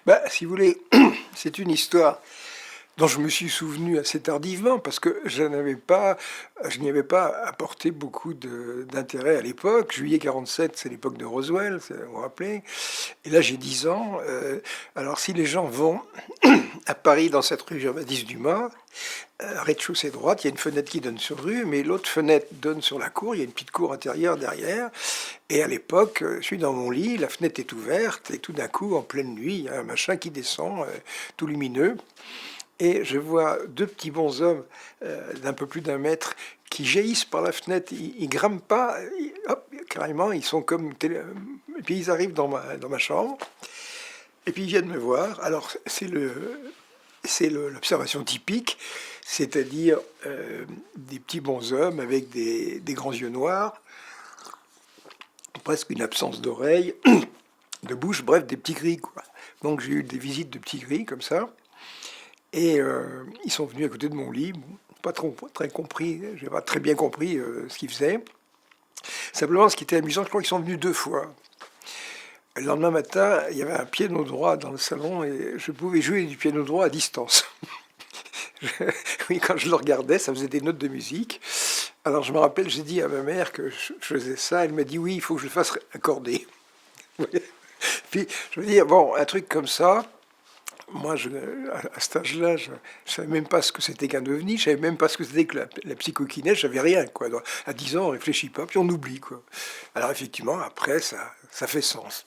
Bah, si vous voulez, c'est une histoire dont je me suis souvenu assez tardivement parce que je n'y avais pas apporté beaucoup d'intérêt à l'époque. Juillet 47, c'est l'époque de Roswell, vous vous rappelez? Et là, j'ai 10 ans. Alors, si les gens vont à Paris, dans cette rue Jean-Baptiste-Dumas, rez-de-chaussée droite, il y a une fenêtre qui donne sur rue, mais l'autre fenêtre donne sur la cour. Il y a une petite cour intérieure derrière. Et à l'époque, je suis dans mon lit, la fenêtre est ouverte, et tout d'un coup, en pleine nuit, il y a un machin qui descend, tout lumineux. Et je vois deux petits bonshommes d'un peu plus d'un mètre qui jaillissent par la fenêtre. Ils grimpent pas, hop, carrément, ils sont comme et puis ils arrivent dans ma chambre. Et puis ils viennent me voir. Alors l'observation typique, c'est-à-dire des petits bonshommes avec des grands yeux noirs, presque une absence d'oreilles, de bouche, bref, des petits gris, quoi. Donc j'ai eu des visites de petits gris comme ça. Et ils sont venus à côté de mon lit. Bon, pas trop, très compris, j'ai pas très bien compris ce qu'ils faisaient. Simplement, ce qui était amusant, je crois qu'ils sont venus 2 fois. Le lendemain matin, il y avait un piano droit dans le salon et je pouvais jouer du piano droit à distance. Oui, quand je le regardais, ça faisait des notes de musique. Alors je me rappelle, j'ai dit à ma mère que je faisais ça. Elle m'a dit oui, il faut que je le fasse accorder. Puis je veux dire, bon, un truc comme ça. Moi, à cet âge-là, je ne savais même pas ce que c'était qu'un ovni, je ne savais même pas ce que c'était que la psychokinèse, je savais rien, quoi. À 10 ans, on ne réfléchit pas, puis on oublie, quoi. Alors effectivement, après, ça fait sens.